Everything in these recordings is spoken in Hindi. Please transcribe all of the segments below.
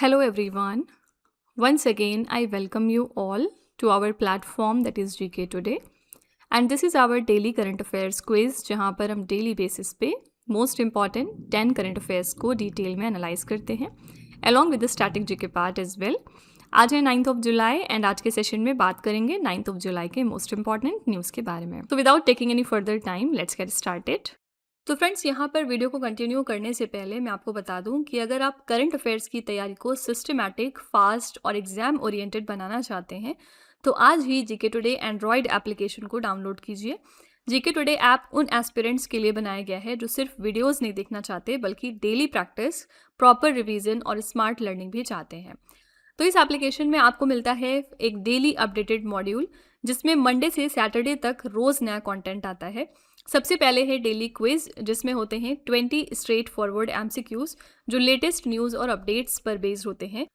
Hello everyone. Once again, I welcome you all to our platform that is GK Today. And this is our daily current affairs quiz जहाँ पर हम डेली बेसिस पे मोस्ट इम्पॉर्टेंट 10 करंट अफेयर्स को डिटेल में एनालाइज करते हैं along with the static GK part as well. आज है 9th ऑफ जुलाई एंड आज के सेशन में बात करेंगे 9th ऑफ जुलाई के मोस्ट इंपॉर्टेंट न्यूज़ के बारे में. तो without taking any further time let's get started. तो फ्रेंड्स, यहाँ पर वीडियो को कंटिन्यू करने से पहले मैं आपको बता दूं कि अगर आप करंट अफेयर्स की तैयारी को सिस्टमैटिक, फास्ट और एग्जाम ओरिएंटेड बनाना चाहते हैं तो आज ही जीके टुडे एंड्रॉयड एप्लीकेशन को डाउनलोड कीजिए. जीके टुडे ऐप उन एस्पिरेंट्स के लिए बनाया गया है जो सिर्फ वीडियोस नहीं देखना चाहते बल्कि डेली प्रैक्टिस, प्रॉपर रिवीजन और स्मार्ट लर्निंग भी चाहते हैं. तो इस एप्लीकेशन में आपको मिलता है एक डेली अपडेटेड मॉड्यूल जिसमें मंडे से सैटरडे तक रोज़ नया कंटेंट आता है. सबसे पहले है डेली क्विज जिसमें होते हैं 20 स्ट्रेट फॉरवर्ड एमसीक्यूज जो लेटेस्ट न्यूज़ और अपडेट्स पर बेस्ड होते हैं.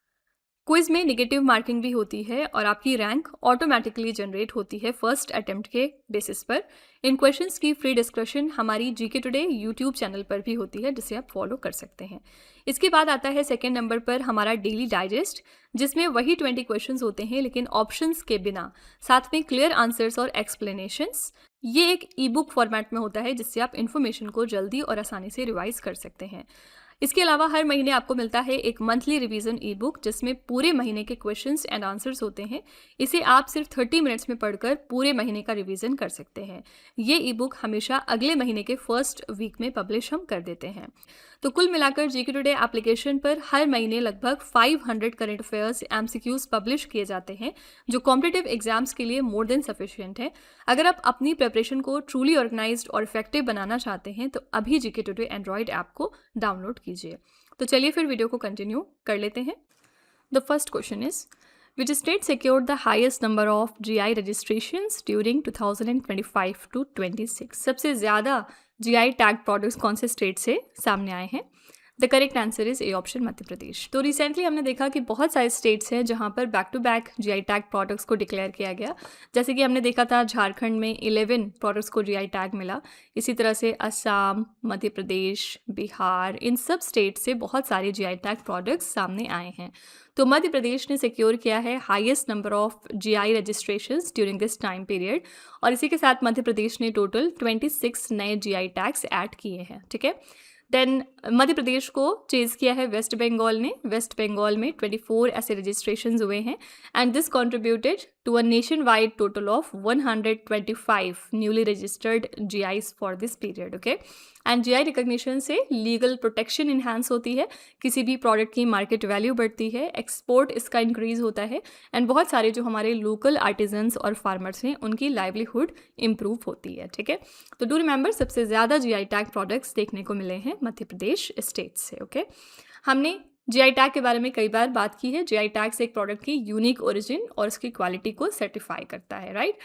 क्विज में नेगेटिव मार्किंग भी होती है और आपकी रैंक ऑटोमेटिकली जनरेट होती है फर्स्ट अटेम्प्ट के बेसिस पर. इन क्वेश्चंस की फ्री डिस्कशन हमारी जीके टुडे यूट्यूब चैनल पर भी होती है जिसे आप फॉलो कर सकते हैं. इसके बाद आता है सेकेंड नंबर पर हमारा डेली डाइजेस्ट जिसमें वही 20 क्वेश्चंस होते हैं लेकिन ऑप्शंस के बिना, साथ में क्लियर आंसर्स और एक्सप्लेनेशंस. ये एक ई बुक फॉर्मेट में होता है जिससे आप इन्फॉर्मेशन को जल्दी और आसानी से रिवाइज कर सकते हैं. इसके अलावा हर महीने आपको मिलता है एक मंथली रिवीजन ई बुक जिसमें पूरे महीने के क्वेश्चंस एंड आंसर्स होते हैं. इसे आप सिर्फ 30 मिनट्स में पढ़कर पूरे महीने का रिवीजन कर सकते हैं. ये ई बुक हमेशा अगले महीने के फर्स्ट वीक में पब्लिश हम कर देते हैं. तो कुल मिलाकर जीके टुडे एप्लीकेशन पर हर महीने लगभग 500 करंट अफेयर्स एमसीक्यूज पब्लिश किए जाते हैं जो कॉम्पिटिटिव एग्जाम्स के लिए मोर देन सफिशिएंट है. अगर आप अपनी प्रिपरेशन को ट्रूली ऑर्गेनाइज्ड और इफेक्टिव बनाना चाहते हैं तो अभी जीके टुडे एंड्रॉयड ऐप को डाउनलोड कीजिए. तो चलिए फिर वीडियो को कंटिन्यू कर लेते हैं. The first question is Which state secured the highest number of GI registrations during 2025 to 26? सबसे ज़्यादा GI टैग प्रोडक्ट्स कौन से स्टेट से सामने आए हैं? The correct answer is A option Madhya Pradesh. तो रिसेंटली हमने देखा कि बहुत सारे स्टेट्स हैं जहां पर back to back GI tag products को डिक्लेयर किया गया. जैसे कि हमने देखा था झारखंड में 11 प्रोडक्ट्स को GI टैग मिला. इसी तरह से असम, मध्य प्रदेश, बिहार, इन सब स्टेट से बहुत सारे GI टैग प्रोडक्ट्स सामने आए हैं. तो मध्य प्रदेश ने सिक्योर किया है highest number of GI registrations during this time period और इसी के साथ मध्य प्रदेश ने टोटल 26 नए GI टैग्स ऐड किए हैं. ठीक है. देन मध्य प्रदेश को चेज किया है वेस्ट बंगाल ने. वेस्ट बंगाल में 24 ऐसे रजिस्ट्रेशन हुए हैं and this contributed to a nation wide total of 125 newly registered GIs for this period. Okay. And GI recognition से लीगल प्रोटेक्शन इन्हांस होती है, किसी भी प्रोडक्ट की मार्केट वैल्यू बढ़ती है, एक्सपोर्ट इसका इंक्रीज होता है एंड बहुत सारे जो हमारे लोकल आर्टिजन्स और फार्मर्स हैं उनकी लाइवलीहुड इम्प्रूव होती है. ठीक है. तो डू रिमेंबर सबसे ज़्यादा GI टैग प्रोडक्ट्स देखने को मिले हैं मध्य प्रदेश स्टेट से. ओके. हमने GI टैग के बारे में कई बार बात की है. GI टैग से एक प्रोडक्ट की यूनिक ओरिजिन और उसकी क्वालिटी को सर्टिफाई करता है. राइट.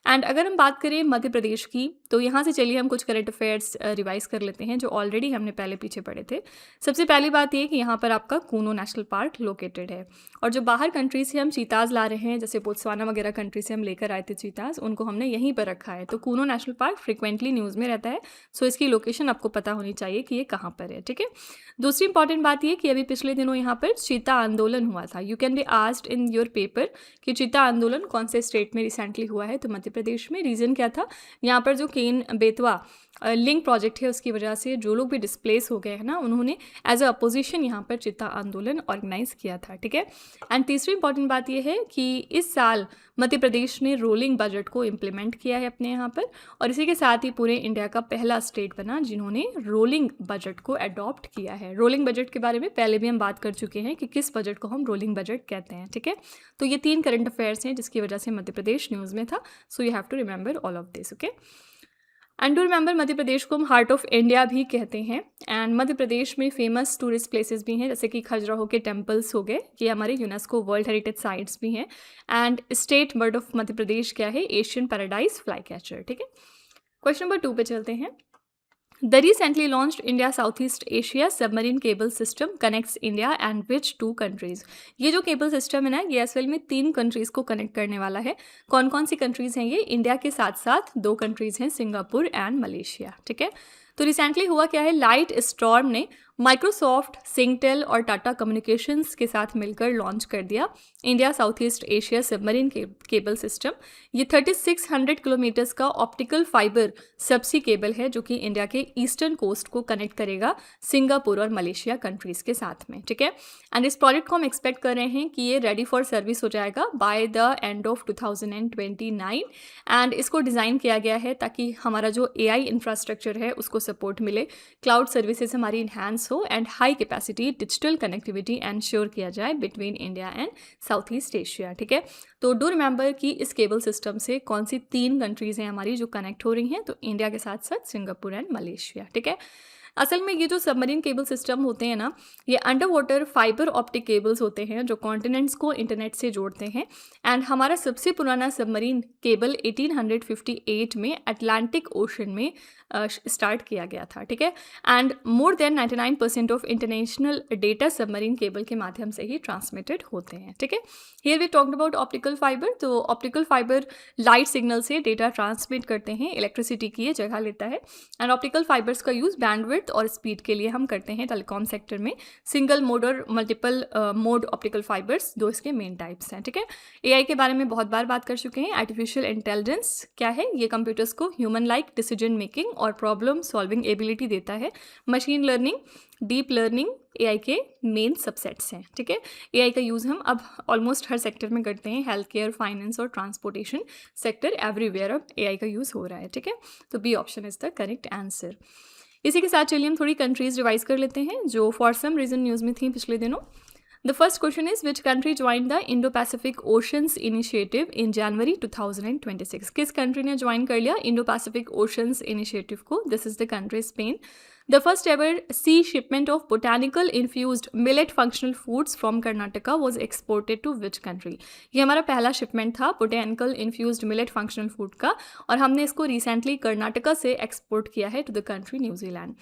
एंड अगर हम बात करें मध्य प्रदेश की तो यहाँ से चलिए हम कुछ करंट अफेयर्स रिवाइज कर लेते हैं जो ऑलरेडी हमने पहले पीछे पढ़े थे. सबसे पहली बात ये कि यहाँ पर आपका कूनो नेशनल पार्क लोकेटेड है और जो बाहर कंट्री से हम चीताज ला रहे हैं, जैसे बोत्सवाना वगैरह कंट्री से हम लेकर आए थे चीताज, उनको हमने यहीं पर रखा है. तो Kuno national park frequently news में रहता है, सो इसकी लोकेशन आपको पता होनी चाहिए कि ये कहाँ पर है. ठीक है. दूसरी इंपॉर्टेंट बात ये कि अभी पिछले दिनों यहाँ पर चीता आंदोलन हुआ था. You can be asked in your paper कि चीता आंदोलन कौन से स्टेट में रिसेंटली हुआ है. तो मध्य प्रदेश में. रीज़न क्या था? यहाँ पर जो केन बेतवा लिंक प्रोजेक्ट है उसकी वजह से जो लोग भी डिस्प्लेस हो गए हैं ना, उन्होंने एज अ अपोजिशन यहाँ पर चित्ता आंदोलन ऑर्गेनाइज किया था. ठीक है. एंड तीसरी इंपॉर्टेंट बात यह है कि इस साल मध्य प्रदेश ने रोलिंग बजट को इम्प्लीमेंट किया है अपने यहाँ पर और इसी के साथ ही पूरे इंडिया का पहला स्टेट बना जिन्होंने रोलिंग बजट को अडॉप्ट किया है. रोलिंग बजट के बारे में पहले भी हम बात कर चुके हैं कि किस बजट को हम रोलिंग बजट कहते हैं. ठीक है. तो ये 3 करंट अफेयर्स हैं जिसकी वजह से मध्य प्रदेश न्यूज़ में था. So you have to remember all of this. Okay. And to remember Madhya Pradesh को हम हार्ट ऑफ इंडिया भी कहते हैं. एंड मध्य प्रदेश में फेमस टूरिस्ट प्लेसेस भी हैं जैसे कि खजुराहो के टेम्पल्स हो गए, ये हमारे यूनेस्को वर्ल्ड हेरिटेज साइट्स भी हैं. And state bird of Madhya Pradesh क्या है? Asian paradise fly catcher. ठीक है. क्वेश्चन नंबर 2 पे चलते हैं. The recently launched India Southeast Asia Submarine Cable System connects India and which 2 countries? ये जो केबल सिस्टम है ना, ये असल में 3 कंट्रीज़ को कनेक्ट करने वाला है. कौन कौन सी कंट्रीज़ हैं ये? इंडिया के साथ साथ 2 कंट्रीज़ हैं, सिंगापुर एंड मलेशिया. ठीक है. तो रिसेंटली हुआ क्या है, लाइट स्टॉर्म ने माइक्रोसॉफ्ट, सिंगटेल और टाटा कम्युनिकेशंस के साथ मिलकर लॉन्च कर दिया India south east Asia submarine cable system. ये 3600 किलोमीटर्स का ऑप्टिकल फाइबर सबसी केबल है जो कि इंडिया के ईस्टर्न कोस्ट को कनेक्ट करेगा सिंगापुर और मलेशिया कंट्रीज़ के साथ में, ठीक है। एंड इस प्रोजेक्ट को हम एक्सपेक्ट कर रहे हैं कि ये रेडी फॉर सर्विस हो जाएगा by the end of 2029। And इसको डिज़ाइन किया गया है ताकि हमारा जो AI इंफ्रास्ट्रक्चर है उसको सपोर्ट मिले, क्लाउड सर्विसेज हमारी इन्हांस हो and high capacity digital connectivity ensure किया जाए between India and south east Asia, ठीक है। तो डू रिमेंबर कि इस केबल सिस्टम से कौन सी 3 कंट्रीज़ हैं हमारी जो कनेक्ट हो रही हैं, तो इंडिया के साथ साथ सिंगापुर एंड मलेशिया, ठीक है। असल में ये जो सबमरीन केबल सिस्टम होते हैं ना, ये under water fiber optic cables होते हैं जो कॉन्टिनेंट्स को इंटरनेट से जोड़ते हैं। एंड हमारा सबसे पुराना सबमरीन केबल 1858 में अटलांटिक ओशन में स्टार्ट किया गया था, ठीक है। And more than 99% of international data submarine cable के माध्यम से ही ट्रांसमिटेड होते हैं, ठीक है। Here we talked about optical fibre. तो ऑप्टिकल फाइबर लाइट सिग्नल से डेटा ट्रांसमिट करते हैं, इलेक्ट्रिसिटी की ये जगह लेता है। एंड ऑप्टिकल फाइबर्स का यूज़ बैंडविड्थ और स्पीड के लिए हम करते हैं टेलीकॉम सेक्टर में। सिंगल मोड और मल्टीपल मोड ऑप्टिकल फाइबर्स दो इसके मेन टाइप्स हैं, ठीक है। AI के बारे में बहुत बार बात कर चुके हैं। आर्टिफिशियल इंटेलिजेंस क्या है? ये कंप्यूटर्स को ह्यूमन लाइक डिसीजन मेकिंग और प्रॉब्लम सॉल्विंग एबिलिटी देता है। Machine learning, deep learning AI के मेन सबसेट्स हैं, ठीक है। AI का यूज़ हम अब ऑलमोस्ट हर सेक्टर में करते हैं, हेल्थ केयर, फाइनेंस और ट्रांसपोर्टेशन सेक्टर, एवरीवेयर अब AI का यूज़ हो रहा है, ठीक है। तो B option is the correct answer. इसी के साथ चलिए हम थोड़ी कंट्रीज़ रिवाइज कर लेते हैं जो फॉर सम रीज़न न्यूज़ में थी पिछले दिनों। The first question is which country join the Indo Pacific oceans initiative in January 2026? किस कंट्री ने ज्वाइन कर लिया इंडो पैसिफिक ओशंस इनिशिएटिव को? This is the country Spain. The first ever sea shipment of botanical infused millet functional foods from Karnataka was exported to which country? ये हमारा पहला शिपमेंट था botanical infused millet functional food का और हमने इसको रिसेंटली कर्नाटका से एक्सपोर्ट किया है to the country New Zealand.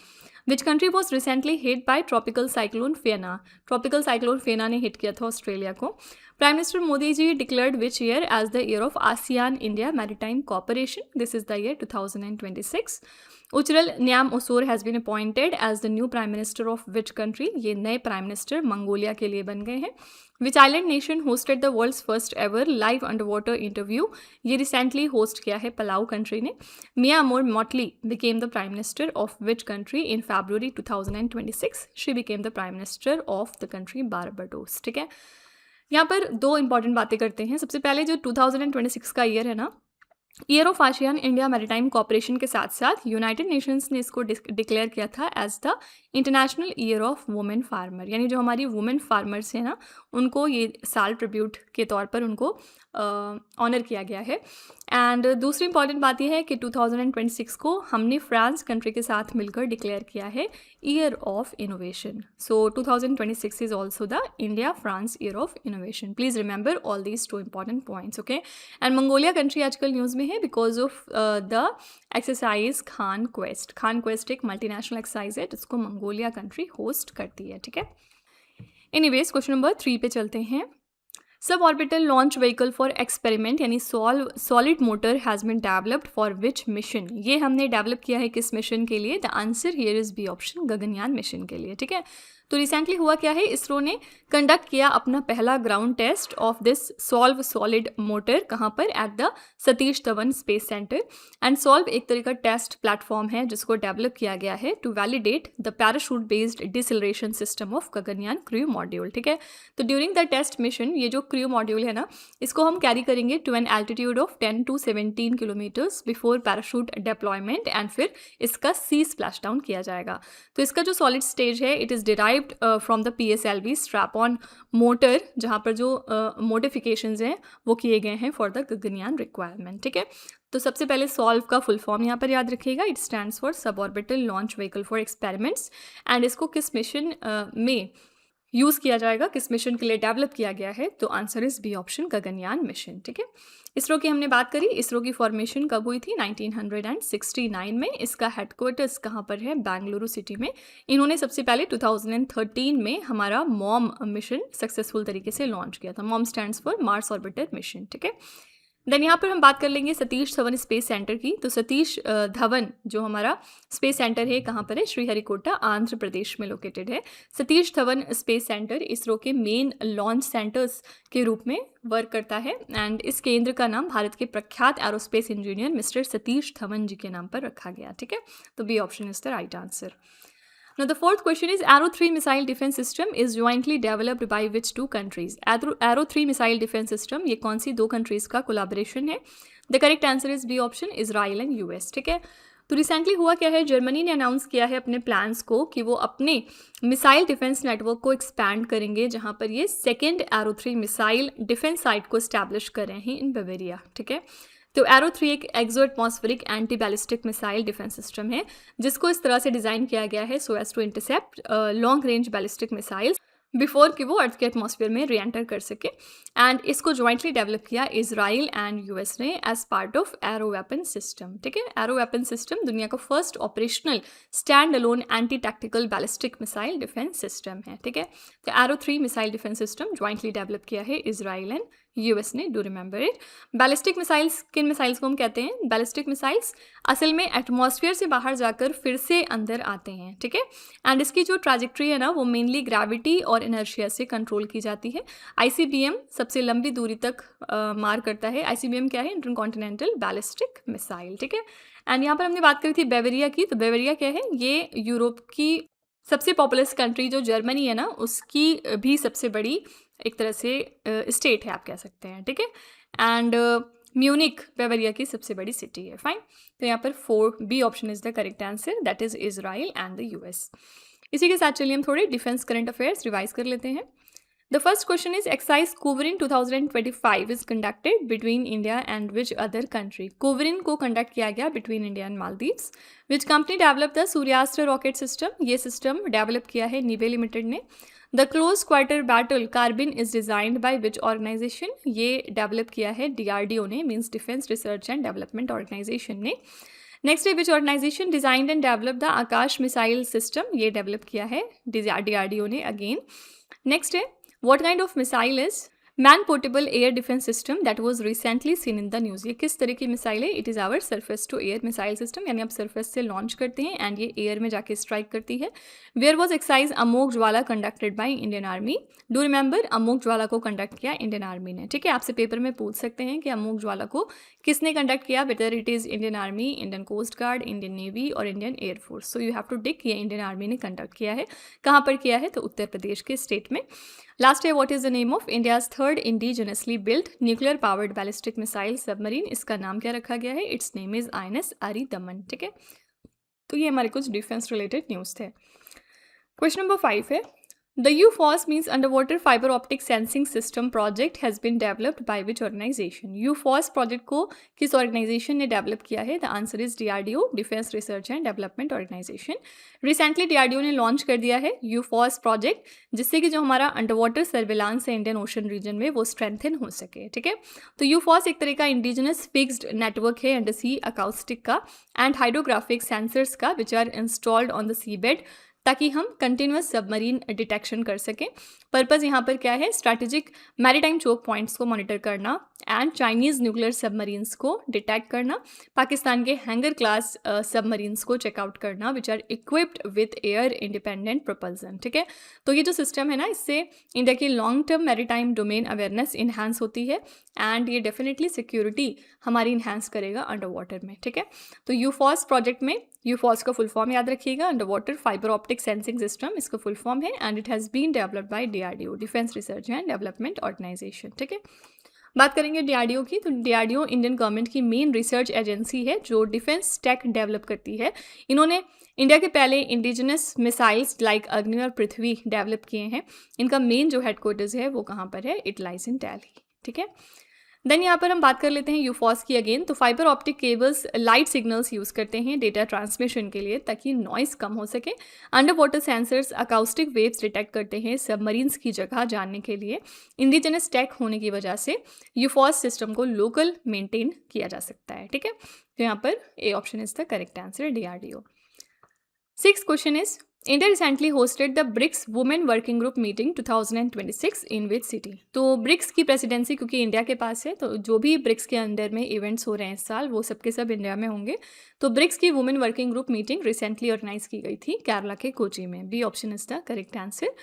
Which country was recently hit by tropical cyclone Fiona? Tropical cyclone Fiona ने हिट किया था ऑस्ट्रेलिया को। Prime Minister Modi ji declared which year as the year of ASEAN India Maritime Cooperation? This is the year 2026. Uchral Nyam Osor has been appointed as the new Prime Minister of which country? ये नए Prime Minister मंगोलिया के लिए बन गए हैं। Which island nation hosted the world's first ever live underwater interview? ये रिसेंटली होस्ट किया है पलाऊ कंट्री ने। मियामोर Motley became the Prime Minister of which country in February 2026? She became the Prime Minister of the country Barbados, ठीक है। यहाँ पर दो इंपॉर्टेंट बातें करते हैं। सबसे पहले जो 2026 का ईयर है ना, year of ASEAN India maritime cooperation के साथ साथ यूनाइटेड नेशंस ने इसको डिक्लेयर किया था as the international year of women farmer. यानी जो हमारी वुमेन फार्मर्स हैं ना, उनको ये साल ट्रिब्यूट के तौर पर उनको ऑनर किया गया है। एंड दूसरी इंपॉर्टेंट बात यह है कि 2026 को हमने फ्रांस कंट्री के साथ मिलकर डिक्लेयर किया है year of innovation. So 2026 is also the India France year of innovation. Please remember all these two important points, okay. And Mongolia country आजकल न्यूज़ में है because of the exercise Khan quest. Khan quest एक मल्टीनेशनल एक्सरसाइज है जिसको मंगोलिया कंट्री होस्ट करती है, ठीक है। एनीवेज क्वेश्चन नंबर 3 पे चलते हैं। Sub orbital launch vehicle for experiment यानी solid motor has been developed for which mission? ये हमने डेवलप किया है किस मिशन के लिए? The answer here is B option, Gaganyaan mission के लिए, ठीक है। तो रिसेंटली हुआ क्या है, इसरो ने कंडक्ट किया अपना पहला ground test of this solve solid motor. कहाँ पर? At the Satish Dhawan space centre. And solve एक तरह का टेस्ट प्लेटफॉर्म है जिसको डेवलप किया गया है to validate the parachute based deceleration system of Gaganyaan crew module, ठीक है। तो ड्यूरिंग द टेस्ट मिशन ये जो क्रू मॉड्यूल है ना, इसको हम कैरी करेंगे to an altitude of 10 to 17 kilometers before parachute deployment and फिर इसका सी स्प्लैश डाउन किया जाएगा। तो इसका जो सॉलिड स्टेज है it is derived from the PSLV strap on motor, जहाँ पर जो मॉडिफिकेशंस हैं वो किए गए हैं फॉर द गगनयान रिक्वायरमेंट, ठीक है। तो सबसे पहले सॉल्व का फुल फॉर्म यहाँ पर याद रखिएगा। इट स्टैंड्स फॉर सब orbital launch vehicle for experiments. And इसको किस मिशन में यूज़ किया जाएगा, किस मिशन के लिए डेवलप किया गया है? तो answer is B option, Gaganyaan mission, ठीक है। इसरो की हमने बात करी। इसरो की फॉर्मेशन कब हुई थी? 1969 में। इसका हेडक्वार्टर्स कहाँ पर है? बेंगलुरु सिटी में। इन्होंने सबसे पहले 2013 में हमारा मॉम मिशन सक्सेसफुल तरीके से लॉन्च किया था। Mom stands for Mars orbiter mission, ठीक है। देन यहाँ पर हम बात कर लेंगे सतीश धवन स्पेस सेंटर की। तो सतीश धवन जो हमारा स्पेस सेंटर है कहाँ पर है, श्रीहरिकोटा आंध्र प्रदेश में लोकेटेड है। सतीश धवन स्पेस सेंटर इसरो के मेन लॉन्च सेंटर्स के रूप में वर्क करता है एंड इस केंद्र का नाम भारत के प्रख्यात aerospace engineer mister Satish Dhawan ji के नाम पर रखा गया। ठीक है, तो B option is the right answer. Now the fourth question is Arrow 3 missile defense system is jointly developed by which two countries? Arrow 3 missile defense system ये कौन सी दो countries का collaboration है? The correct answer is B option, Israel and US। ठीक है, तो रिसेंटली हुआ क्या है, जर्मनी ने अनाउंस किया है अपने प्लान्स को कि वो अपने मिसाइल डिफेंस नेटवर्क को एक्सपैंड करेंगे, जहां पर ये second arrow 3 missile defence site को स्टैब्लिश कर रहे हैं इन बवेरिया। ठीक है, तो एरो 3 एक exo atmospheric anti ballistic missile defence system है जिसको इस तरह से डिज़ाइन किया गया है so as to intercept long range ballistic missiles before कि वो अर्थ के एटमॉस्फेयर में री एंटर कर सके। एंड इसको ज्वाइंटली डेवलप किया इजराइल एंड यूएस ने as part of arrow weapon system. ठीक है, एरो वेपन सिस्टम दुनिया का first operational stand alone anti tactical ballistic missile defence system है। ठीक है, तो arrow 3 missile defence system jointly develop किया है इजराइल एंड यूएस ने, do remember it. Ballistic missiles, किन मिसाइल्स को हम कहते हैं? बैलिस्टिक मिसाइल्स असल में एटमॉस्फेयर से बाहर जाकर फिर से अंदर आते हैं। ठीक है, एंड इसकी जो ट्रैजेक्टरी है ना वो मेनली ग्रेविटी और इनर्शिया से कंट्रोल की जाती है। आईसीबीएम सबसे लंबी दूरी तक मार करता है। आईसीबीएम क्या है? Intercontinental ballistic missile. ठीक है, एंड यहाँ पर हमने बात करी थी बेवेरिया की, तो बेवेरिया क्या है? ये यूरोप की सबसे पॉपुलस कंट्री जो जर्मनी है ना उसकी भी सबसे बड़ी एक तरह से स्टेट है आप कह सकते हैं। ठीक है, एंड म्यूनिक बेवेरिया की सबसे बड़ी सिटी है। फाइन, तो यहाँ पर 4 B option is the correct answer, that is Israel and the US. इसी के साथ चलिए हम थोड़े डिफेंस करंट अफेयर्स रिवाइज कर लेते हैं। The first question is Exercise Kuvarin 2025 is conducted between India and which other country? Kuvarin को conduct किया गया between India and Maldives. Which company developed the Suryastra rocket system? ये system develop किया है Nive Limited ने। The close quarter battle carbine is designed by which organization? ये develop किया है DRDO ने, means Defense Research and Development Organization ने। नेक्स्ट है which organization designed and develop the Akash missile system? ये डेवलप किया है DRDO ने अगेन। नेक्स्ट है what kind of missile is man portable air defence system that was recently seen in the news? ये किस तरह की मिसाइल है? It is our surface to air missile system, यानी आप सरफेस से लॉन्च करते हैं एंड ये एयर में जाके स्ट्राइक करती है। Where was exercise Amogh Jwala conducted by Indian army? Do remember, Amogh Jwala को कंडक्ट किया इंडियन आर्मी ने। ठीक है, आपसे पेपर में पूछ सकते हैं कि अमोघ ज्वाला को किसने कंडक्ट किया, whether it is Indian army, Indian coast guard, Indian navy और Indian air force. So you have to tick, ये इंडियन आर्मी ने कंडक्ट किया है। कहाँ पर किया है? तो उत्तर प्रदेश के स्टेट में। लास्ट है what is the name of India's third indigenously built nuclear powered ballistic missile submarine? इसका नाम क्या रखा गया है? It's name is INS Aridaman. ठीक है, तो ये हमारे कुछ डिफेंस रिलेटेड न्यूज़ थे। क्वेश्चन नंबर 5 है The UFOS means Underwater Fiber Optic Sensing System project has been developed by which organization? UFOS project को किस ऑर्गेनाइजेशन ने डेवलप किया है? The answer is DRDO, defence research and development organization. Recently DRDO ने लॉन्च कर दिया है UFOS प्रोजेक्ट, जिससे कि जो हमारा अंडर वाटर सर्विलांस है इंडियन ओशन रीजन में वो स्ट्रेंथन हो सके। ठीक है, तो UFOS एक तरह का इंडिजिनस फिक्स्ड नेटवर्क है अंडर सी अकाउस्टिक का एंड हाइड्रोग्राफिक सेंसर्स का which are installed on the sea bed, ताकि हम कंटिन्यूस सबमरीन डिटेक्शन कर सकें। पर्पज़ यहाँ पर क्या है? स्ट्रैटेजिक मैरीटाइम चोक पॉइंट्स को मॉनिटर करना एंड चाइनीज़ न्यूक्लियर सबमरीन्स को डिटेक्ट करना, पाकिस्तान के हैंगर क्लास सबमरीन्स को चेकआउट करना which are equipped with air independent propulsion. ठीक है, तो ये जो सिस्टम है ना, इससे इंडिया की long term maritime domain awareness enhance होती है एंड ये डेफिनेटली सिक्योरिटी हमारी इन्हांस करेगा अंडर वाटर में। ठीक है, तो यूफॉस प्रोजेक्ट में, यूफॉस का फुल फॉर्म याद रखिएगा, under water fiber optic sensing system इसका फुल फॉर्म है and it has been developed by DRDO, defence research and development organization. ठीक है, बात करेंगे DRDO की, तो DRDO इंडियन गवर्नमेंट की मेन रिसर्च एजेंसी है जो डिफेंस टेक डेवलप करती है। इन्होंने इंडिया के पहले इंडिजिनस मिसाइल्स लाइक अग्नि और पृथ्वी डेवलप किए हैं। इनका मेन जो हेडक्वार्टर्स है वो कहाँ पर है? इट लाइज इन दिल्ली। ठीक है, देन यहाँ पर हम बात कर लेते हैं यूफॉस की अगेन। तो fibre optic cables light signals use करते हैं डेटा ट्रांसमिशन के लिए ताकि नॉइस कम हो सके। Under water sensors acoustic waves detect करते हैं सबमरीन्स की जगह जानने के लिए। इंडिजिनस टेक होने की वजह से यूफॉस सिस्टम को लोकल मेंटेन किया जा सकता है। ठीक है, तो यहाँ पर A option is the correct answer, DRDO। 6th question is India recently hosted the BRICS women working group meeting 2026 in which city. तो ब्रिक्स की प्रेसिडेंसी क्योंकि इंडिया के पास है, तो जो भी ब्रिक्स के अंडर में इवेंट्स हो रहे हैं इस साल वो सब के सब इंडिया में होंगे। तो ब्रिक्स की women working group meeting recently organize की गई थी केरला के कोची में। B option is the correct answer.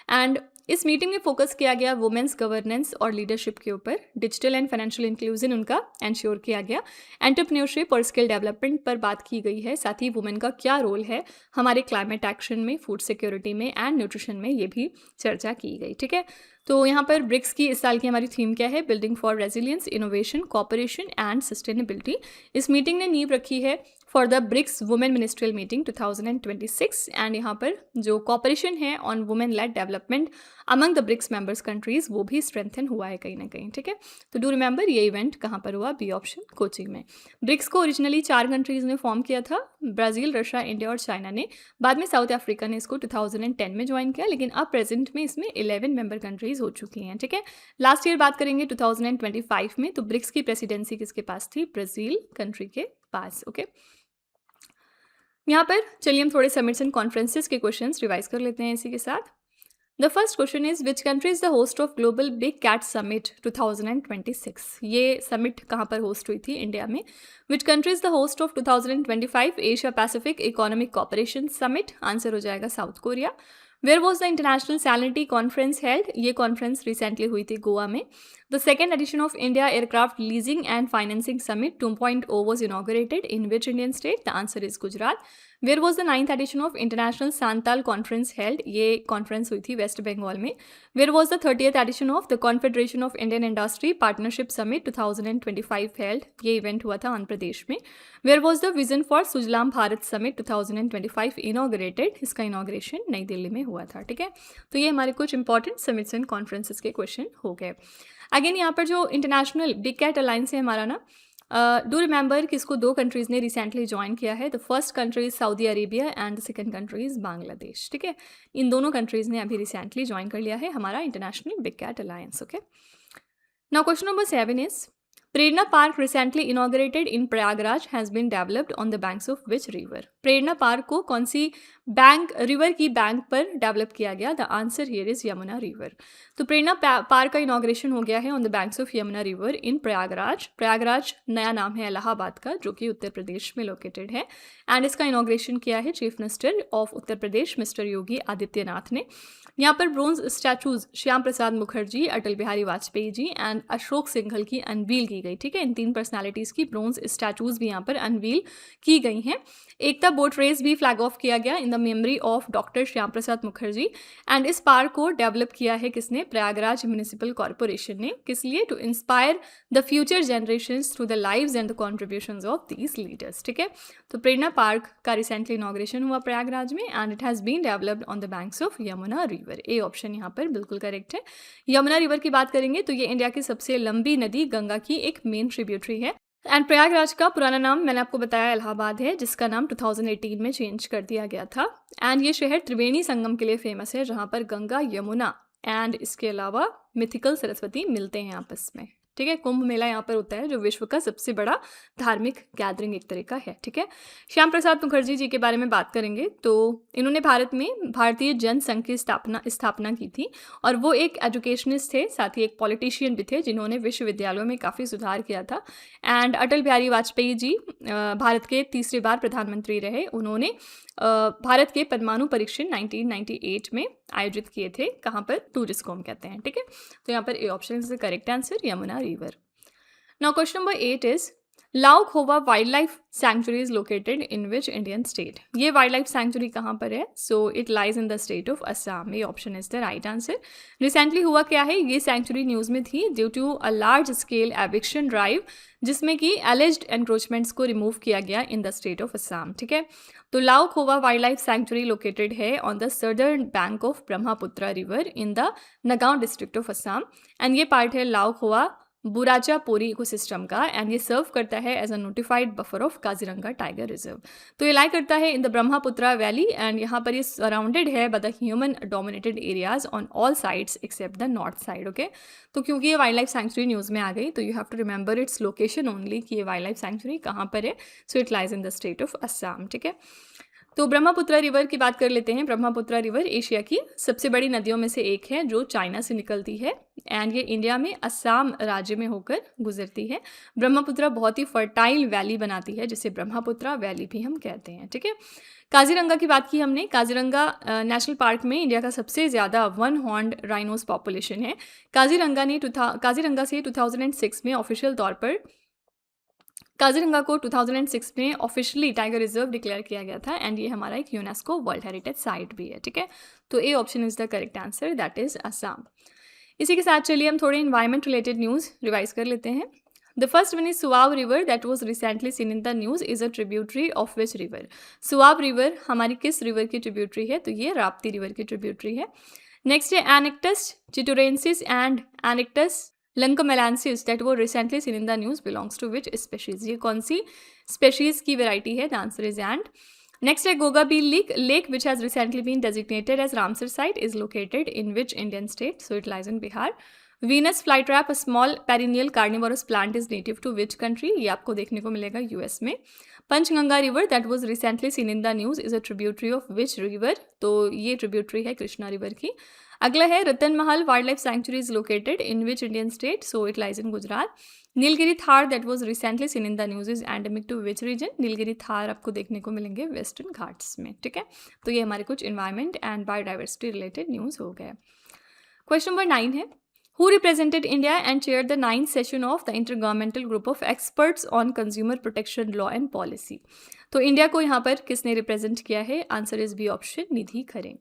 And इस मीटिंग में फोकस किया गया वुमेन्स गवर्नेंस और लीडरशिप के ऊपर। डिजिटल एंड फाइनेंशियल इंक्लूजन उनका एंश्योर किया गया। एंटरप्रेन्योरशिप और स्किल डेवलपमेंट पर बात की गई है। साथ ही वुमेन का क्या रोल है हमारे क्लाइमेट एक्शन में, फूड सिक्योरिटी में एंड न्यूट्रिशन में, ये भी चर्चा की गई। ठीक है, तो यहाँ पर ब्रिक्स की इस साल की हमारी थीम क्या है? Building for resilience, innovation, cooperation and sustainability. इस मीटिंग ने नींव रखी है for the BRICS women ministerial meeting 2026। And यहाँ पर जो कॉपरेशन है on women led development among the BRICS members countries वो भी स्ट्रेंथन हुआ है कहीं ना कहीं। ठीक है, तो डू रिमेंबर ये इवेंट कहाँ पर हुआ? बी ऑप्शन कोची में। ब्रिक्स को ओरिजिनली 4 कंट्रीज ने फॉर्म किया था, ब्राज़ील, रशिया, इंडिया और चाइना ने। बाद में साउथ अफ्रीका ने इसको 2010 में ज्वाइन किया, लेकिन अब प्रेजेंट में इसमें 11 मेंबर कंट्रीज हो चुकी हैं। ठीक है, लास्ट ईयर बात करेंगे 2025 में, तो ब्रिक्स की प्रेसिडेंसी किसके पास थी? ब्राज़ील कंट्री के पास। ओके, यहाँ पर चलिए हम थोड़े समिट्स एंड कॉन्फ्रेंसेस के क्वेश्चंस रिवाइज कर लेते हैं इसी के साथ। The first question is which country is the host of global big cat summit 2026। ये समिट कहाँ पर होस्ट हुई थी? इंडिया में। Which country is the host of 2025 Asia Pacific economic cooperation summit? Answer हो जाएगा South Korea. Where was the international salinity conference held? ये कॉन्फ्रेंस रिसेंटली हुई थी गोवा में। The second edition of India aircraft leasing and financing summit 2.0 was inaugurated in which Indian state? The answer is Gujarat. Where was the 9th edition of international Santal conference held? ये कॉन्फ्रेंस हुई थी वेस्ट बंगाल में। Where was the 30th edition of the confederation of Indian industry partnership summit 2025 held? ये इवेंट हुआ था आंध्र प्रदेश में। Where was the vision for Sujalam Bharat summit 2025 inaugurated? इसका इनॉग्रेशन नई दिल्ली में हुआ था। ठीक है, तो ये हमारे कुछ इंपॉर्टेंट समिट्स एंड कॉन्फ्रेंसेस के क्वेश्चन हो गए। अगेन यहाँ पर जो इंटरनेशनल बिग कैट अलायंस है हमारा ना, डू रिमेंबर कि इसको 2 कंट्रीज़ ने रिसेंटली ज्वाइन किया है। The first country is Saudi Arabia and the second country is Bangladesh. ठीक है, इन दोनों कंट्रीज़ ने अभी रिसेंटली ज्वाइन कर लिया है हमारा international big cat alliance. Okay, now question number 7 is Prerna park recently inaugurated in Prayagraj has been developed on the banks of which river? Prerna park को कौन सी बैंक रिवर की बैंक पर डेवलप किया गया? The answer here is Yamuna river. तो प्रेरणा पार्क का इनॉग्रेशन हो गया है on the banks of Yamuna river in Prayagraj. Prayagraj नया नाम है इलाहाबाद का, जो कि उत्तर प्रदेश में लोकेटेड है। एंड इसका इनॉग्रेशन किया है chief minister of Uttar Pradesh mister Yogi Adityanath ने। यहाँ पर bronze statues Shyam Prasad Mukherjee, Atal Bihari Vajpayee ji and Ashok Singhal की अनवील की गई। ठीक है, इन 3 पर्सनालिटीज़ की ब्रोंज स्टैचूज भी यहाँ पर अनवील की गई हैं। एकता बोट रेस भी फ्लैग ऑफ किया गया in the memory of doctor Shyam Prasad Mukherjee. And इस पार्क को डेवलप किया है किसने? प्रयागराज म्यूनिसिपल कॉर्पोरेशन ने। किस लिए? To inspire the future generations through the lives and the contributions of these leaders. ठीक है, तो प्रेरणा पार्क का रिसेंटली इनॉग्रेशन हुआ प्रयागराज में and it has been developed on the banks of Yamuna river. A option यहाँ पर बिल्कुल करेक्ट है। यमुना रिवर की बात करेंगे तो ये इंडिया की सबसे लंबी नदी गंगा की एक मेन ट्रिब्यूटरी है। एंड प्रयागराज का पुराना नाम मैंने आपको बताया इलाहाबाद है, जिसका नाम 2018 में चेंज कर दिया गया था। एंड ये शहर त्रिवेणी संगम के लिए फेमस है, जहाँ पर गंगा, यमुना एंड इसके अलावा मिथिकल सरस्वती मिलते हैं आपस में। ठीक है, कुंभ मेला यहाँ पर होता है जो विश्व का सबसे बड़ा धार्मिक गैदरिंग एक तरह का है। ठीक है, श्याम प्रसाद मुखर्जी जी के बारे में बात करेंगे तो इन्होंने भारत में भारतीय जन संघ की स्थापना की थी और वो एक एजुकेशनिस्ट थे, साथ ही एक पॉलिटिशियन भी थे जिन्होंने विश्वविद्यालयों में काफ़ी सुधार किया था। एंड अटल बिहारी वाजपेयी जी भारत के 3री बार प्रधानमंत्री रहे। उन्होंने भारत के परमाणु परीक्षण 1998 में आयोजित किए थे। कहाँ पर? टूरिस्ट को हम कहते हैं। ठीक है, तो यहाँ पर A option is the correct answer, Yamuna river. Now question number 8 is Laokhowa wild life sanctuary is located in which Indian state? ये वाइल्ड लाइफ सैंक्चुरी कहाँ पर है? So it lies in the state of Assam. ये option is the right answer. Recently हुआ क्या है? ये सैंक्चुरी न्यूज़ में थी due to a large scale eviction drive, जिसमें कि एलिज्ड एनक्रोचमेंट्स को रिमूव किया गया in the state of Assam. ठीक है, तो लाओ खोवा वाइल्ड लाइफ सैंक्चुरी लोकेटेड है on the southern bank of Brahmaputra river in the Nagaon district of Assam. And ये पार्ट है लाओ खोवा बुराचापोरी इकोसिस्टम का एंड ये सर्व करता है as a notified buffer of Kaziranga tiger reserve. तो ये लाई करता है in the Brahmaputra valley and यहाँ पर ये सराउंडेड है by the human dominated areas on all sides except the north side. Okay, तो क्योंकि ये वाइल्ड लाइफ सैंक्चुरी न्यूज़ में आ गई तो you have to remember its location only कि ये वाइल्ड लाइफ सैंक्चुरी कहाँ पर है। So it lies in the state of Assam. ठीक है, तो ब्रह्मपुत्र रिवर की बात कर लेते हैं। ब्रह्मपुत्र रिवर एशिया की सबसे बड़ी नदियों में से एक है जो चाइना से निकलती है एंड ये इंडिया में असम राज्य में होकर गुजरती है। ब्रह्मपुत्र बहुत ही फर्टाइल वैली बनाती है जिसे ब्रह्मपुत्र वैली भी हम कहते हैं, ठीक है। काजीरंगा की बात की हमने। काजीरंगा नेशनल पार्क में इंडिया का सबसे ज़्यादा वन हॉर्न्ड राइनोस पॉपुलेशन है। काजीरंगा से 2006 में ऑफिशियल तौर पर काजीरंगा को 2006 में ऑफिशियली टाइगर रिजर्व डिक्लेयर किया गया था एंड ये हमारा एक यूनेस्को वर्ल्ड हेरिटेज साइट भी है, ठीक है। तो ए option is the correct answer, that is Assam. इसी के साथ चलिए हम थोड़े इन्वायरमेंट रिलेटेड न्यूज़ रिवाइज कर लेते हैं। The first one is Suav river that was recently seen in the news is a tributary of which river. Suav river हमारी किस रिवर की ट्रिब्यूटरी है? तो ये राप्ती रिवर की ट्रिब्यूटरी है। नेक्स्ट है एनेक्टस चिटोरेंसिस एंड एनेक्टस लंकोमेलांसिस दैट वो recently seen in the news belongs to which species. ये कौन सी स्पेशीज की वेराइटी है? The answer is ant. Next है गोगाबील lake which has recently been designated as Ramsar site is located in which Indian state? So it lies in Bihar. Venus flytrap, a small perennial carnivorous plant is native to which country? ये आपको देखने को मिलेगा यूएस में। Panchganga river that was recently seen in the news is a tributary of which river? तो ये ट्रिब्यूटरी है कृष्णा रिवर की। अगला है Ratan Mahal wild life sanctuary is located in which Indian state? So it lies in Gujarat. Nilgiri tahr that was recently seen in the news is endemic to which region? Nilgiri tahr आपको देखने को मिलेंगे वेस्टर्न घाट्स में, ठीक है। तो ये हमारे कुछ environment and biodiversity related news हो गए। क्वेश्चन नंबर 9 है Who represented India and chaired the 9th session of the Intergovernmental Group of Experts on Consumer Protection Law and Policy? तो इंडिया को यहाँ पर किसने रिप्रेजेंट किया है? Answer is B option, Nidhi Khare.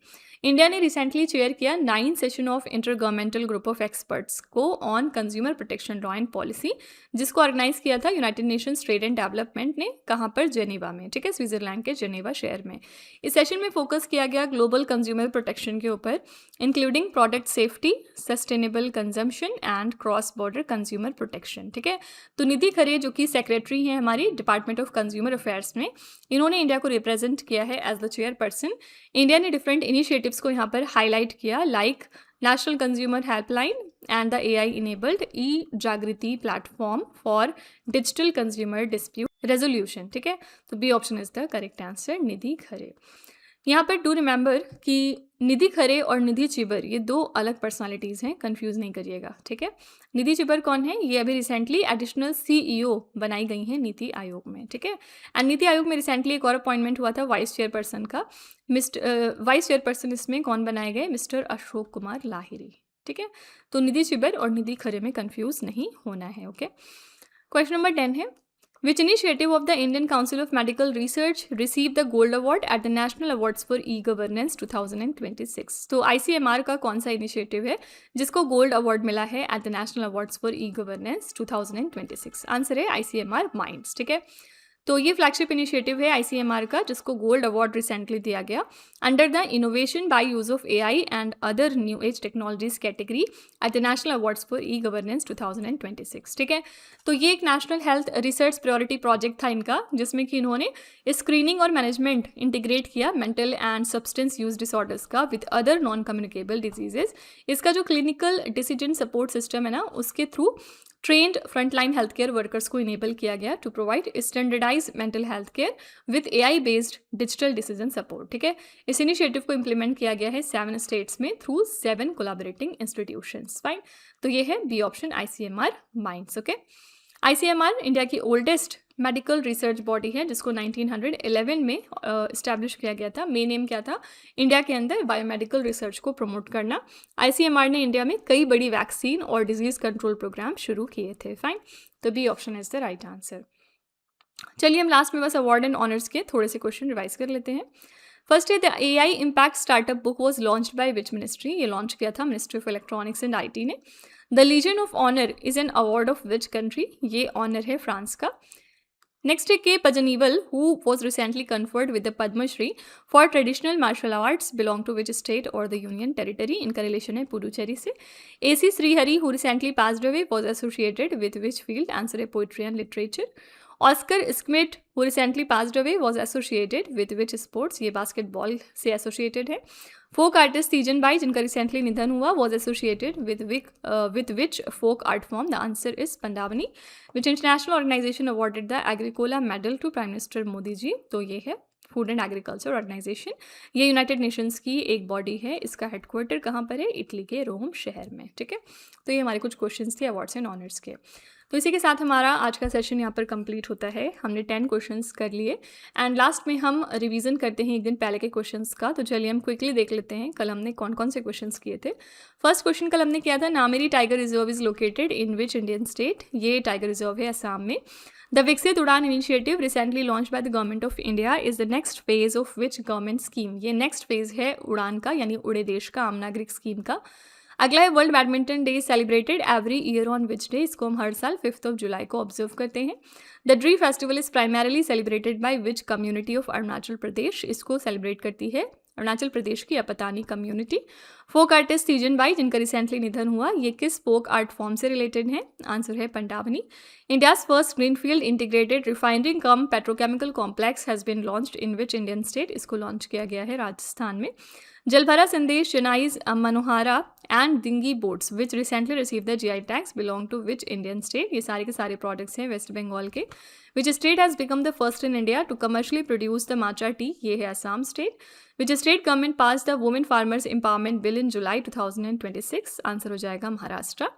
India ने रिसेंटली चेयर किया 9th session of intergovernmental group of experts को on consumer protection law and policy, जिसको ऑर्गेनाइज किया था United Nations trade and development ने। कहाँ पर? जेनेवा में, ठीक है, स्विट्जरलैंड के जेनेवा शहर में। इस सेशन में फोकस किया गया ग्लोबल कंज्यूमर प्रोटेक्शन के ऊपर, including product safety, sustainable consumption and cross border consumer protection, ठीक है। तो निधि खरे जो कि सेक्रेटरी हैं हमारी डिपार्टमेंट ऑफ कंज्यूमर अफेयर्स में, इन्होंने इंडिया को रिप्रेजेंट किया है एज द चेयरपर्सन। इंडिया ने डिफरेंट इनिशिएटिव्स को यहाँ पर हाईलाइट किया, like national consumer helpline and the AI enabled E Jagriti platform for digital consumer dispute resolution, ठीक है। तो B option is the correct answer, Nidhi Khare. यहाँ पर डू रिमेंबर कि निधि खरे और निधि चिबर ये दो अलग पर्सनालिटीज़ हैं, कंफ्यूज नहीं करिएगा, ठीक है। निधि चिबर कौन है? ये अभी रिसेंटली एडिशनल CEO बनाई गई हैं नीति आयोग में, ठीक है। एंड नीति आयोग में रिसेंटली एक और अपॉइंटमेंट हुआ था वाइस चेयरपर्सन का। वाइस चेयरपर्सन इसमें कौन बनाए गए? मिस्टर अशोक कुमार लाहिरी, ठीक है। तो निधि चिबर और निधि खरे में कंफ्यूज नहीं होना है, ओके। क्वेश्चन नंबर 10 है Which initiative of the Indian Council of Medical Research received the Gold Award at the National Awards for E-Governance 2026? तो ICMR का कौन सा इनिशिएटिव है जिसको गोल्ड अवार्ड मिला है eight the national awards for E-Governance 2026? Answer है ICMR माइंड्स, ठीक है। तो ये फ्लैगशिप इनिशिएटिव है ICMR का जिसको गोल्ड अवार्ड रिसेंटली दिया गया under the innovation by use of AI and other new age technologies category at the national awards for E-Governance 2026, ठीक है। तो ये एक national health research priority project था इनका, जिसमें कि इन्होंने स्क्रीनिंग और मैनेजमेंट इंटीग्रेट किया mental and substance use disorders का with other non communicable diseases. इसका जो क्लिनिकल डिसीजन सपोर्ट सिस्टम है ना, उसके through trained frontline health care workers को इनेबल किया गया to provide standardise mental health care with AI based digital decision support, ठीक है। इस इनिशिएटिव को इंप्लीमेंट किया गया है 7 स्टेट्स में थ्रू 7 कोलैबोरेटिंग इंस्टीट्यूशंस, फाइन। तो ये है B option ICMR minds, okay. ICMR India की ओल्डेस्ट मेडिकल रिसर्च बॉडी है जिसको 1911 में इस्टेब्लिश किया गया था। मेन एम क्या था? इंडिया के अंदर बायोमेडिकल रिसर्च को प्रमोट करना। ICMR ने इंडिया में कई बड़ी वैक्सीन और डिजीज कंट्रोल प्रोग्राम शुरू किए थे, फाइन। तो B option is the right answer. चलिए हम लास्ट में बस अवार्ड एंड ऑनर्स के थोड़े से क्वेश्चन रिवाइज कर लेते हैं। फर्स्ट है the AI impact startup book was launched by which ministry? ये लॉन्च किया था ministry of electronics and IT ने। The legion of honour is an award of which country? ये ऑनर है फ्रांस का। नेक्स्ट है K Pazhanivel who was recently conferred with the Padmashri for traditional martial arts belong to which state और द यूनियन टेरिटरी? इनका रिलेशन है पुडुचेरी से। AC Srihari who recently passed away was associated with which field? Answer है poetry and literature. Oscar Smith who recently passed away was associated with which sports? ये बास्केटबॉल से एसोसिएटेड है। फोक आर्टिस्ट तीजन बाई जिनका रिसेंटली निधन हुआ was associated with which folk art form? The answer is Pandavani. Which international organisation awarded the Agricola medal to prime minister Modi ji? तो ये है फूड एंड एग्रीकल्चर ऑर्गेनाइजेशन। ये यूनाइटेड नेशंस की एक बॉडी है। इसका हेडक्वार्टर कहाँ पर है? इटली के रोम शहर में। ठीक है, तो ये हमारे कुछ क्वेश्चंस थे अवार्ड्स एंड ऑनर्स के। तो इसी के साथ हमारा आज का सेशन यहाँ पर कंप्लीट होता है। हमने 10 क्वेश्चंस कर लिए एंड लास्ट में हम रिवीजन करते हैं एक दिन पहले के क्वेश्चंस का। तो चलिए हम क्विकली देख लेते हैं कल हमने कौन कौन से क्वेश्चंस किए थे। फर्स्ट क्वेश्चन कल हमने किया था, Nameri tiger reserve is located in which Indian state? ये टाइगर रिजर्व है असम में। द विकसित उड़ान initiative recently launch by the government of India is the next phase of which government scheme? ये नेक्स्ट फेज है उड़ान का, यानी उड़े देश का, आम नागरिक स्कीम का। अगला है world badminton day celebrated every year on which day? इसको हम हर साल 5 जुलाई को ऑब्जर्व करते हैं। The Dree festival is primarily celebrated by which community of Arunachal Pradesh? इसको सेलिब्रेट करती है अरुणाचल प्रदेश की Apatani community. Folk artist Teejan Bai जिनका रिसेंटली निधन हुआ, ये किस फोक आर्ट फॉर्म से रिलेटेड है? आंसर है Pandavani. India's first greenfield integrated refinery cum petrochemical complex has been launched in which Indian state? इसको लॉन्च किया गया है राजस्थान में। Jalbhara Sandesh, Chennai's मनोहारा and dinghy boats which recently receive the GI tags belong to which Indian state? ये सारे के सारे प्रोडक्ट्स हैं वेस्ट बंगाल के। Which state has become the first in India to commercially produce the matcha tea? ये है Assam state. Which state government pass the women farmers empowerment bill in July 2026? Answer हो जाएगा महाराष्ट्र।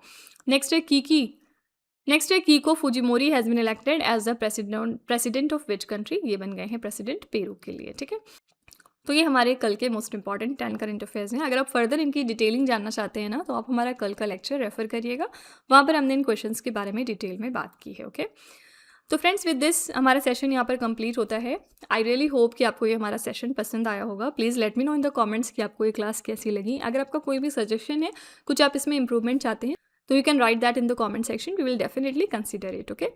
नेक्स्ट है Keiko Fujimori has been elected as the president of which country? ये बन गए हैं प्रेसिडेंट पेरू के लिए। ठीक है, तो ये हमारे कल के मोस्ट इंपॉर्टेंट 10 करंट अफेयर्स हैं। अगर आप फर्दर इनकी डिटेलिंग जानना चाहते हैं ना, तो आप हमारा कल का लेक्चर रेफर करिएगा, वहाँ पर हमने इन क्वेश्चंस के बारे में डिटेल में बात की है। ओके, तो फ्रेंड्स विद दिस हमारा सेशन यहाँ पर कंप्लीट होता है। आई रियली होप कि आपको ये हमारा सेशन पसंद आया होगा। Please let me know in the comments कि आपको ये क्लास कैसी लगी। अगर आपका कोई भी सजेशन है, कुछ आप इसमें इंप्रूवमेंट चाहते हैं, तो you can write that in the comment section, we will definitely consider it. Okay,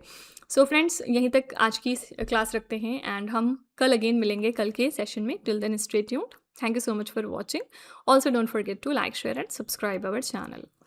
so friends यहीं तक आज की क्लास रखते हैं एंड हम कल अगेन मिलेंगे कल के सेशन में। Till then stay tuned. Thank you so much for watching. Also don't forget to like, share and subscribe our channel.